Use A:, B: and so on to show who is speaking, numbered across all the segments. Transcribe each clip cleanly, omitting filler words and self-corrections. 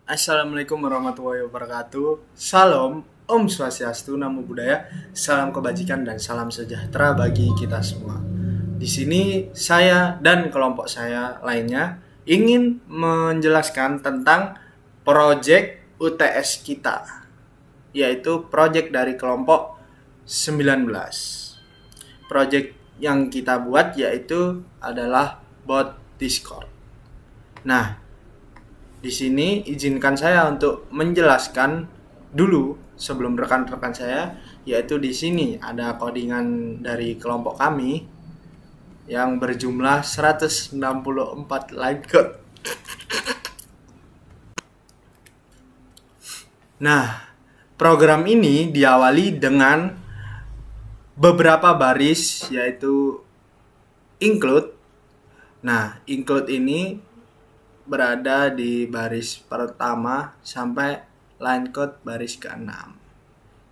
A: Assalamualaikum warahmatullahi wabarakatuh. Salam, Om Swastiastu, Namo Buddhaya, salam kebajikan dan salam sejahtera bagi kita semua. Di sini saya dan kelompok saya lainnya ingin menjelaskan tentang proyek UTS kita, yaitu proyek dari kelompok 19. Proyek yang kita buat yaitu adalah bot Discord. Nah, di sini izinkan saya untuk menjelaskan dulu sebelum rekan-rekan saya, yaitu di sini ada codingan dari kelompok kami yang berjumlah 164 line code. Nah, program ini diawali dengan beberapa baris, yaitu include. Nah, include ini berada di baris pertama sampai line code baris ke-6.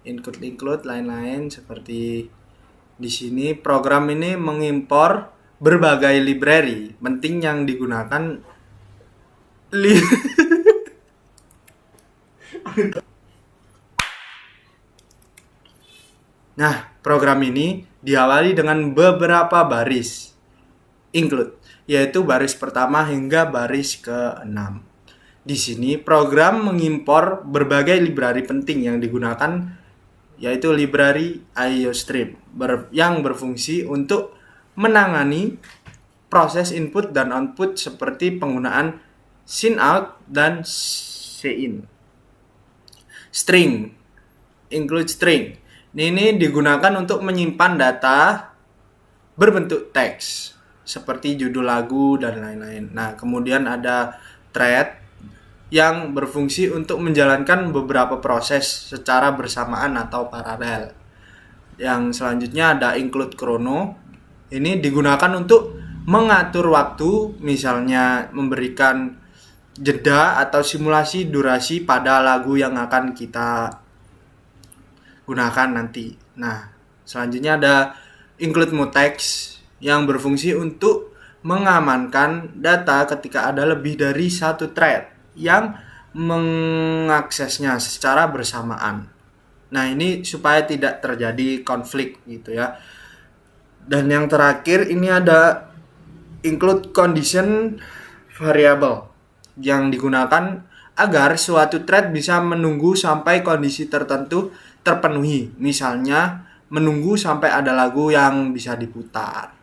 A: Include lain-lain seperti di sini. Program ini mengimpor berbagai library penting yang digunakan Nah, program ini diawali dengan beberapa baris include, yaitu baris pertama hingga baris ke-6. Di sini program mengimpor berbagai library penting yang digunakan, yaitu library IOStream yang berfungsi untuk menangani proses input dan output seperti penggunaan SYNOUT dan SYIN. String, include string. Ini digunakan untuk menyimpan data berbentuk teks seperti judul lagu dan lain-lain. Nah, kemudian ada thread yang berfungsi untuk menjalankan beberapa proses secara bersamaan atau paralel. Yang selanjutnya ada include chrono. Ini digunakan untuk mengatur waktu, misalnya memberikan jeda atau simulasi durasi pada lagu yang akan kita gunakan nanti. Nah, selanjutnya ada include mutex yang berfungsi untuk mengamankan data ketika ada lebih dari satu thread yang mengaksesnya secara bersamaan. Nah, ini supaya tidak terjadi konflik gitu ya. Dan yang terakhir ini ada include condition variable yang digunakan agar suatu thread bisa menunggu sampai kondisi tertentu terpenuhi. Misalnya menunggu sampai ada lagu yang bisa diputar.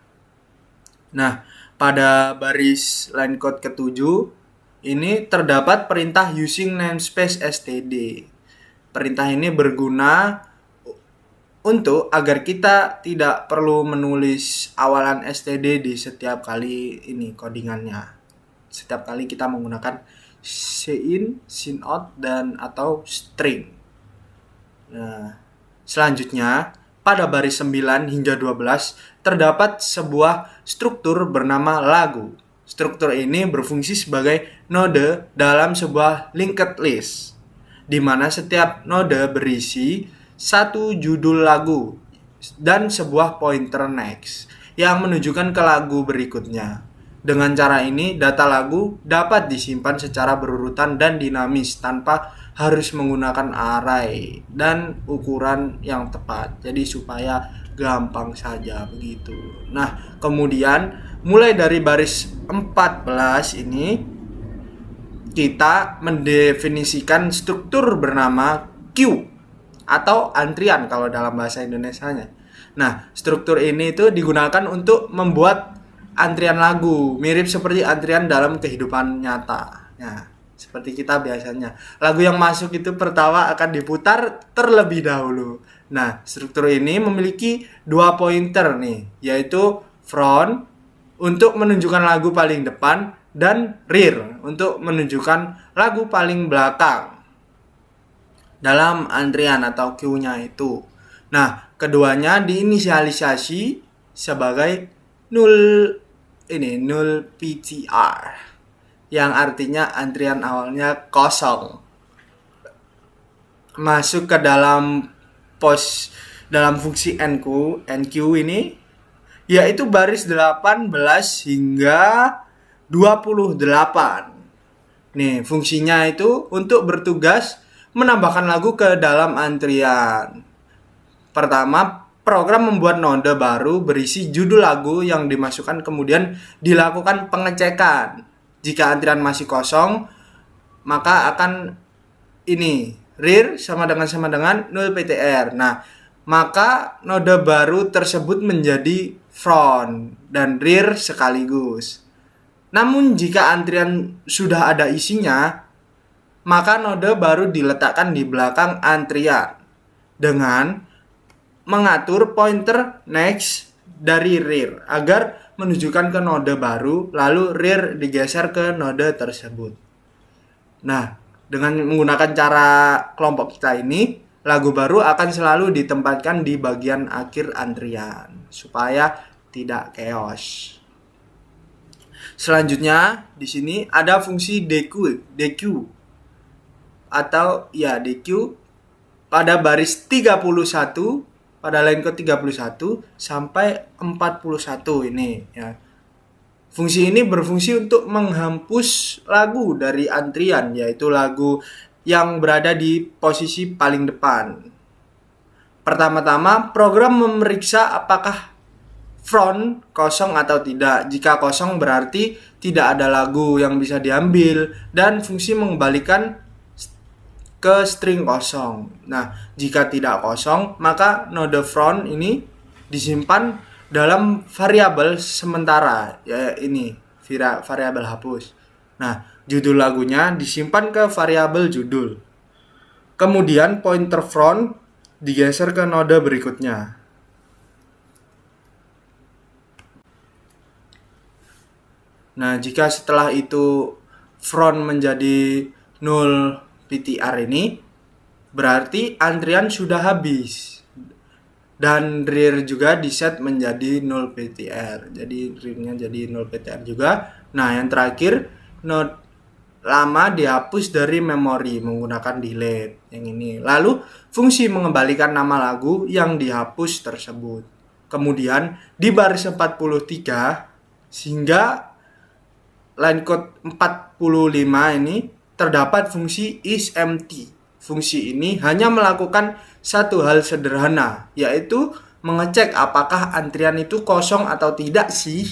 A: Nah, pada baris line code ke-7 ini terdapat perintah using namespace std. Perintah ini berguna untuk agar kita tidak perlu menulis awalan std di setiap kali ini codingannya. Setiap kali kita menggunakan SYIN, SYNOUT dan atau string. Nah, selanjutnya pada baris 9 hingga 12 terdapat sebuah struktur bernama lagu. Struktur ini berfungsi sebagai node dalam sebuah linked list, di mana setiap node berisi satu judul lagu dan sebuah pointer next yang menunjukkan ke lagu berikutnya. Dengan cara ini, data lagu dapat disimpan secara berurutan dan dinamis tanpa harus menggunakan array dan ukuran yang tepat. Jadi supaya gampang saja begitu. Nah, kemudian mulai dari baris 14 ini kita mendefinisikan struktur bernama queue atau antrian kalau dalam bahasa Indonesianya. Nah, struktur ini itu digunakan untuk membuat antrian lagu, mirip seperti antrian dalam kehidupan nyata. Nah, seperti kita biasanya. Lagu yang masuk itu pertama akan diputar terlebih dahulu. Nah, struktur ini memiliki dua pointer nih, yaitu front untuk menunjukkan lagu paling depan dan rear untuk menunjukkan lagu paling belakang dalam antrian atau queue-nya itu. Nah, keduanya diinisialisasi sebagai null PTR yang artinya antrian awalnya kosong masuk ke dalam dalam fungsi NQ ini, yaitu baris 18 hingga 28. Nih, fungsinya itu untuk bertugas menambahkan lagu ke dalam antrian. Pertama, program membuat node baru berisi judul lagu yang dimasukkan, kemudian dilakukan pengecekan. Jika antrian masih kosong, maka akan ini rear sama dengan 0 PTR. Nah, maka node baru tersebut menjadi front dan rear sekaligus. Namun jika antrian sudah ada isinya, maka node baru diletakkan di belakang antrian dengan mengatur pointer next dari rear agar menunjukkan ke node baru, lalu rear digeser ke node tersebut. Nah, dengan menggunakan cara kelompok kita ini, lagu baru akan selalu ditempatkan di bagian akhir antrian supaya tidak chaos. Selanjutnya di sini ada fungsi DQ atau ya DQ pada baris 31 pada line code 31 sampai 41 ini ya. Fungsi ini berfungsi untuk menghapus lagu dari antrian, yaitu lagu yang berada di posisi paling depan. Pertama-tama, program memeriksa apakah front kosong atau tidak. Jika kosong berarti tidak ada lagu yang bisa diambil dan fungsi mengembalikan ke string kosong. Nah, jika tidak kosong, maka node front ini disimpan dalam variabel sementara, ya ini variabel hapus. Nah, judul lagunya disimpan ke variabel judul. Kemudian pointer front digeser ke node berikutnya. Nah, jika setelah itu front menjadi 0 PTR ini, berarti antrian sudah habis. Dan rear juga diset menjadi 0 PTR. Jadi rear-nya jadi 0 PTR juga. Nah, yang terakhir node lama dihapus dari memori menggunakan delete yang ini. Lalu fungsi mengembalikan nama lagu yang dihapus tersebut. Kemudian di baris 43 sehingga line code 45 ini terdapat fungsi isEmpty. Fungsi ini hanya melakukan satu hal sederhana, yaitu mengecek apakah antrian itu kosong atau tidak sih.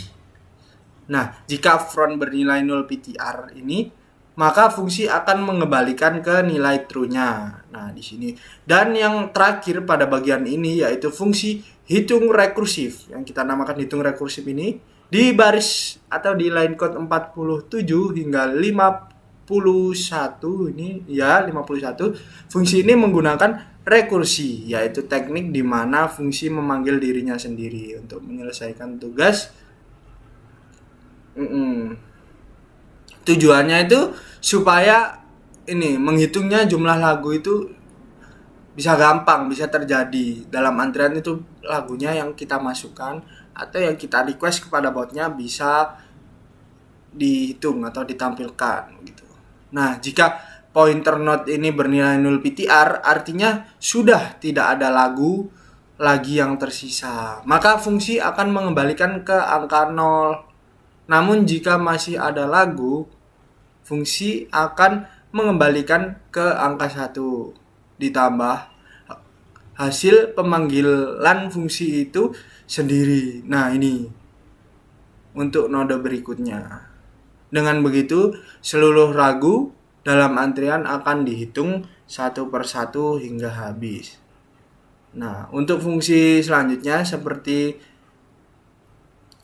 A: Nah, jika front bernilai 0 PTR ini, maka fungsi akan mengembalikan ke nilai true-nya. Nah, di sini. Dan yang terakhir pada bagian ini yaitu fungsi hitung rekursif. Yang kita namakan hitung rekursif ini di baris atau di line code 47 hingga 51 ini ya 51. Fungsi ini menggunakan rekursi, yaitu teknik di mana fungsi memanggil dirinya sendiri untuk menyelesaikan tugas. Tujuannya itu supaya ini menghitungnya jumlah lagu itu bisa gampang, bisa terjadi dalam antrian itu lagunya yang kita masukkan atau yang kita request kepada botnya bisa dihitung atau ditampilkan gitu. Nah, jika pointer node ini bernilai 0 PTR, artinya sudah tidak ada lagu lagi yang tersisa. Maka fungsi akan mengembalikan ke angka 0. Namun jika masih ada lagu, fungsi akan mengembalikan ke angka 1. Ditambah hasil pemanggilan fungsi itu sendiri. Nah, ini untuk node berikutnya. Dengan begitu, seluruh lagu dalam antrian akan dihitung satu persatu hingga habis. Nah, untuk fungsi selanjutnya seperti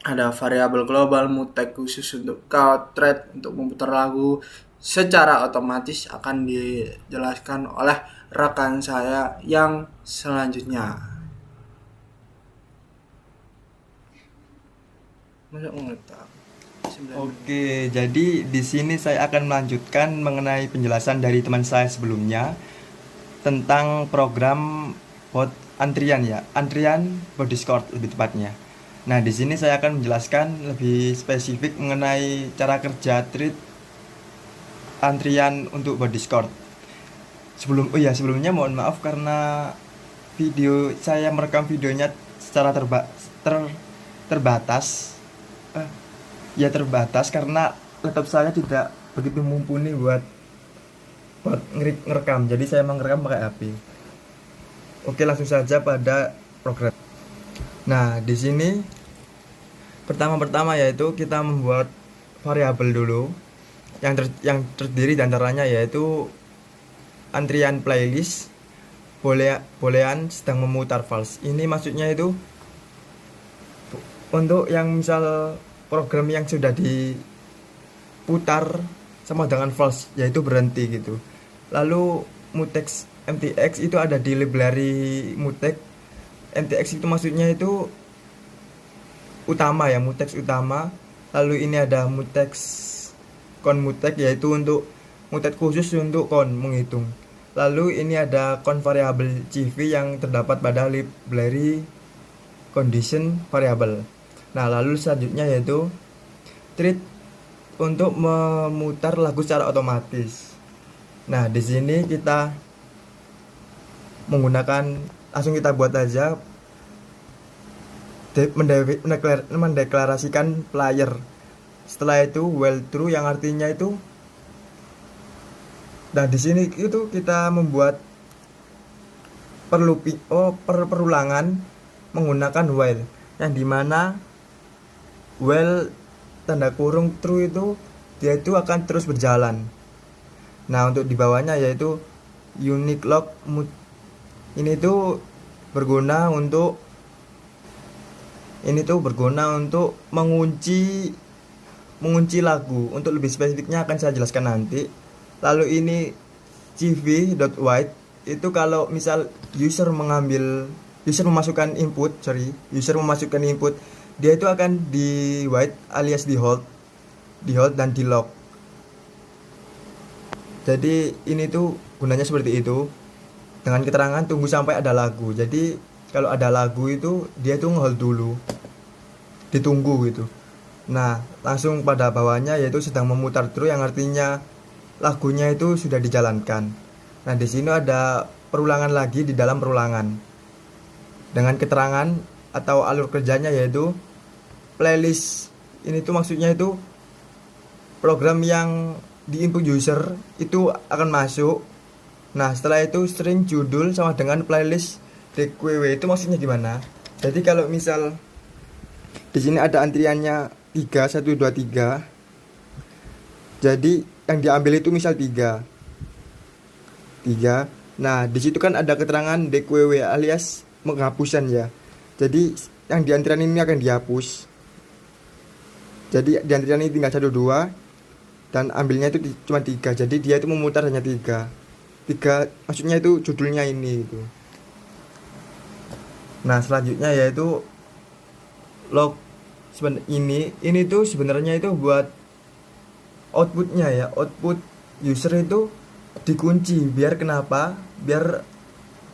A: ada variabel global, mood tag khusus untuk count thread untuk memutar lagu secara otomatis akan dijelaskan oleh rekan saya yang selanjutnya.
B: Oke, jadi di sini saya akan melanjutkan mengenai penjelasan dari teman saya sebelumnya tentang program bot antrian ya, antrian bot Discord lebih tepatnya. Nah, di sini saya akan menjelaskan lebih spesifik mengenai cara kerja thread antrian untuk bot Discord. Sebelumnya mohon maaf karena video saya merekam videonya secara terbatas. Terbatas karena laptop saya tidak begitu mumpuni buat ngerekam. Jadi saya emang ngerekam pakai HP. Oke, langsung saja pada program. Nah, di sini pertama yaitu kita membuat variabel dulu yang terdiri diantaranya yaitu antrian playlist, bolehan sedang memutar false. Ini maksudnya itu untuk yang misal program yang sudah diputar sama dengan false, yaitu berhenti gitu. Lalu mutex MTX itu ada di library mutex. MTX itu maksudnya itu utama ya, mutex utama. Lalu ini ada mutex conmutex, yaitu untuk mutex khusus untuk menghitung. Lalu ini ada variable CV yang terdapat pada library condition variable. Nah, lalu selanjutnya yaitu treat untuk memutar lagu secara otomatis. Nah, di sini kita langsung kita buat aja mendeklarasikan player. Setelah itu while true yang artinya itu, nah di sini itu kita membuat perulangan menggunakan while, yang dimana while tanda kurung true itu dia itu akan terus berjalan. Nah, untuk di bawahnya yaitu unique log ini tuh berguna untuk mengunci lagu. Untuk lebih spesifiknya akan saya jelaskan nanti. Lalu ini cv.write itu kalau misal user memasukkan input, dia itu akan di write alias di hold dan di log. Jadi ini tuh gunanya seperti itu, dengan keterangan tunggu sampai ada lagu. Jadi kalau ada lagu itu dia tuh nge-hold dulu, ditunggu gitu. Nah, langsung pada bawahnya yaitu sedang memutar true, yang artinya lagunya itu sudah dijalankan. Nah, di sini ada perulangan lagi di dalam perulangan dengan keterangan atau alur kerjanya yaitu playlist. Ini tuh maksudnya itu program yang di input user itu akan masuk. Nah, setelah itu string judul sama dengan playlist DQW. Itu maksudnya gimana? Jadi kalau misal di sini ada antriannya 3 1 2 3. Jadi yang diambil itu misal 3. Nah, di situ kan ada keterangan DQW alias penghapusan ya. Jadi yang di antrian ini akan dihapus. Jadi di antrian ini tinggal 1 2 dan ambilnya itu cuma 3. Jadi dia itu memutar hanya 3 maksudnya itu judulnya ini itu. Nah, selanjutnya yaitu log. Ini tuh sebenarnya itu buat outputnya ya, output user itu dikunci. Biar kenapa? Biar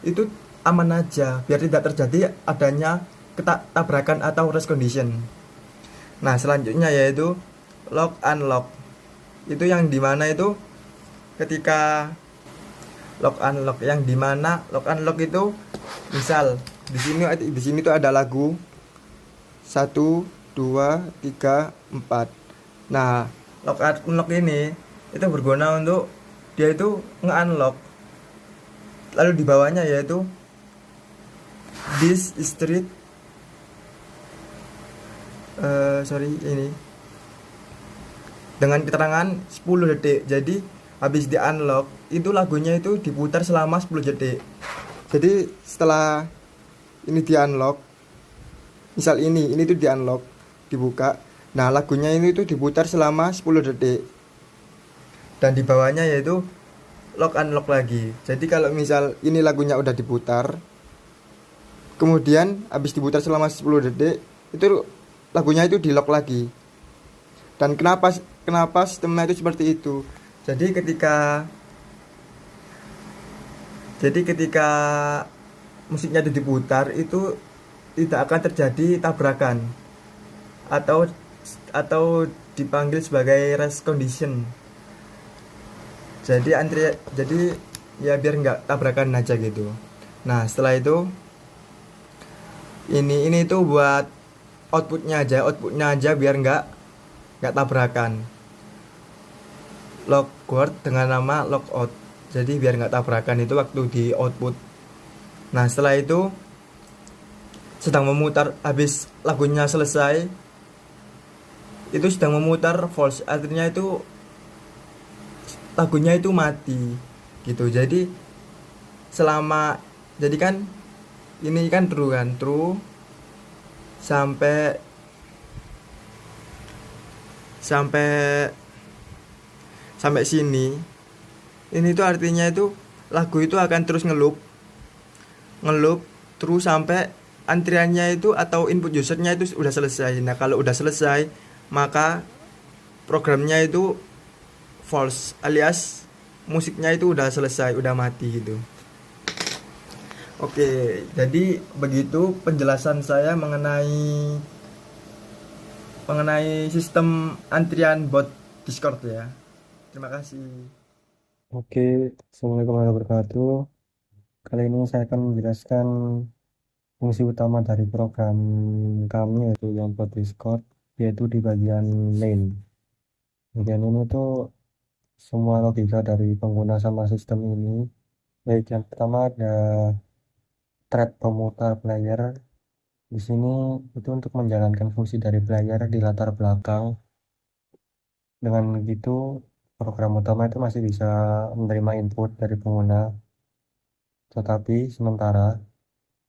B: itu aman aja, biar tidak terjadi adanya tabrakan atau race condition. Nah, selanjutnya yaitu log unlock. Itu yang dimana itu ketika log unlock, yang dimana log unlock itu misal di sini tuh ada lagu 1 2 3 4. Nah, log unlock ini itu berguna untuk dia itu nge-unlock. Lalu di bawahnya yaitu this street ini dengan keterangan 10 detik. Jadi habis di unlock itu lagunya itu diputar selama 10 detik. Jadi setelah ini di unlock, misal ini tuh di unlock, dibuka. Nah, lagunya ini tuh diputar selama 10 detik. Dan di bawahnya yaitu log unlock lagi. Jadi kalau misal ini lagunya udah diputar, kemudian habis diputar selama 10 detik, itu lagunya itu di lock lagi. Dan kenapa sistemnya itu seperti itu? Jadi ketika musiknya itu diputar, itu tidak akan terjadi tabrakan atau dipanggil sebagai race condition. Jadi ya biar nggak tabrakan aja gitu. Nah, setelah itu ini tuh buat outputnya aja biar nggak tabrakan. logword dengan nama logout. Jadi biar nggak tabrakan itu waktu di output. Nah setelah itu sedang memutar, habis lagunya selesai itu sedang memutar false, artinya itu lagunya itu mati gitu. Jadi selama, jadi kan ini kan true sampai sampai sampai sini. Ini tuh artinya itu lagu itu akan terus ngeloop ngeloop terus sampai antriannya itu atau input usernya itu udah selesai. Nah kalau udah selesai maka programnya itu false, alias musiknya itu udah selesai, udah mati gitu. Oke, jadi begitu penjelasan saya mengenai sistem antrian bot Discord ya. Terima kasih.
C: Oke, Assalamualaikum warahmatullahi wabarakatuh. Kali ini saya akan menjelaskan fungsi utama dari program kami yaitu yang buat Discord, yaitu di bagian main. Bagian ini tuh semua logika dari pengguna sama sistem ini. Baik, yang pertama ada thread pemutar player. Di sini itu untuk menjalankan fungsi dari player di latar belakang. Dengan begitu, program utama itu masih bisa menerima input dari pengguna, tetapi sementara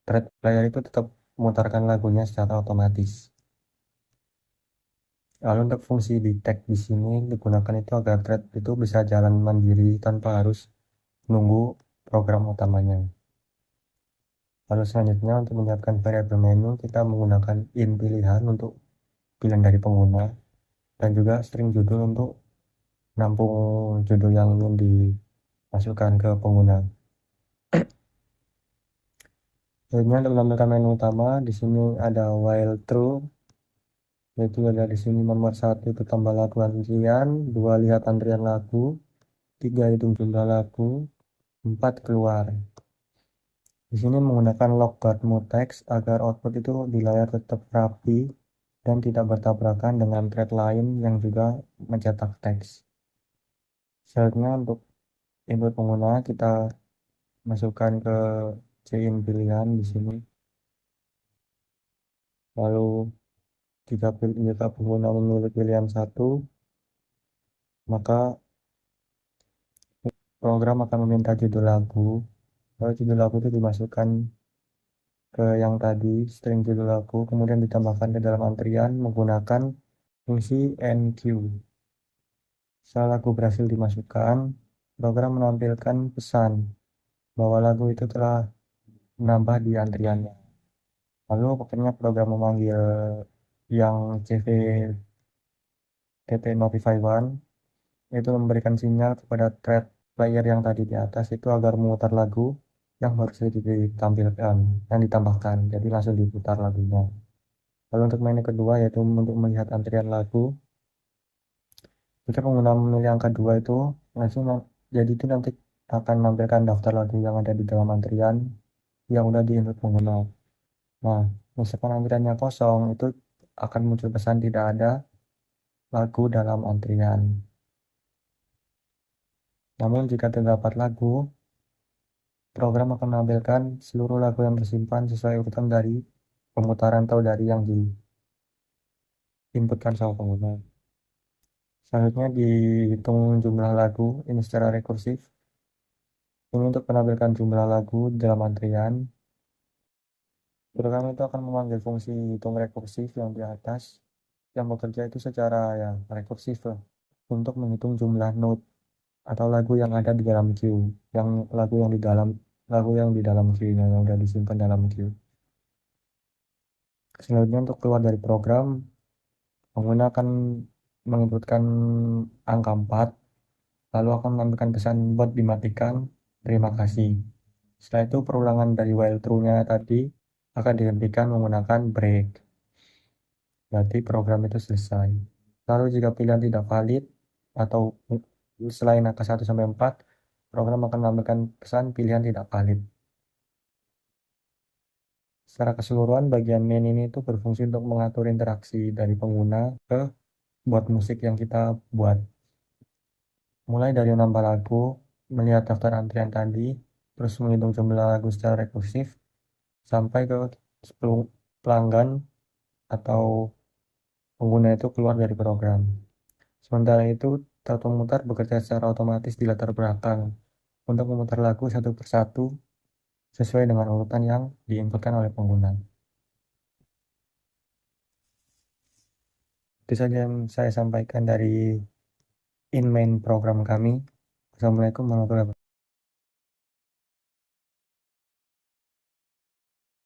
C: thread player itu tetap memutarkan lagunya secara otomatis. Lalu untuk fungsi detect di sini digunakan itu agar thread itu bisa jalan mandiri tanpa harus menunggu program utamanya. Lalu selanjutnya untuk menyiapkan variabel menu kita menggunakan in pilihan untuk pilihan dari pengguna dan juga string judul untuk menampung judul yang ingin dimasukkan ke pengguna. Selanjutnya untuk menampilkan menu utama di sini ada while true, yaitu ada di sini nomor 1 itu tambah lagu antrian, 2 lihat antrian lagu, 3 hitung jumlah lagu, 4 keluar. Di sini menggunakan logguard mutex agar output itu di layar tetap rapi dan tidak bertabrakan dengan thread lain yang juga mencetak teks. Selanjutnya untuk input pengguna kita masukkan ke cin pilihan di sini. Lalu jika pengguna memilih pilihan satu, maka program akan meminta judul lagu. Lalu judul lagu itu dimasukkan ke yang tadi, string judul lagu, kemudian ditambahkan ke dalam antrian menggunakan fungsi enq. Setelah lagu berhasil dimasukkan, program menampilkan pesan bahwa lagu itu telah menambah di antriannya. Lalu akhirnya program memanggil yang CV TP Notify One, yaitu memberikan sinyal kepada thread player yang tadi di atas itu agar memutar lagu yang baru saja ditampilkan dan ditambahkan, jadi langsung diputar lagunya. Lalu untuk menu kedua yaitu untuk melihat antrian lagu, jika pengguna memilih angka 2 itu langsung, jadi itu nanti akan menampilkan daftar lagu yang ada di dalam antrian yang udah di-input pengguna. Nah, misalkan antriannya kosong, itu akan muncul pesan tidak ada lagu dalam antrian. Namun jika terdapat lagu, program akan menampilkan seluruh lagu yang tersimpan sesuai urutan dari pemutaran atau dari yang diinputkan sama pengguna. Selanjutnya dihitung jumlah lagu ini secara rekursif. Ini untuk menampilkan jumlah lagu dalam antrian. Program itu akan memanggil fungsi hitung rekursif yang di atas yang bekerja itu secara ya rekursif lah untuk menghitung jumlah note atau lagu yang ada di dalam queue, yang lagu yang di dalam queue yang sudah disimpan dalam queue. Selanjutnya untuk keluar dari program, pengguna akan menginputkan angka 4, lalu akan menampilkan pesan bot dimatikan, terima kasih. Setelah itu perulangan dari while true-nya tadi akan dihentikan menggunakan break. Berarti program itu selesai. Lalu jika pilihan tidak valid atau selain angka 1 sampai 4, program akan menampilkan pesan pilihan tidak valid. Secara keseluruhan bagian main ini itu berfungsi untuk mengatur interaksi dari pengguna ke bot musik yang kita buat. mulai dari menambah lagu, melihat daftar antrian tadi, terus menghitung jumlah lagu secara rekursif, sampai ke 10 pelanggan atau pengguna itu keluar dari program. Sementara itu, tab pemutar bekerja secara otomatis di latar belakang untuk memutar lagu satu persatu sesuai dengan urutan yang diinputkan oleh pengguna. Itu saja yang saya sampaikan dari in main program kami. Assalamualaikum warahmatullahi wabarakatuh.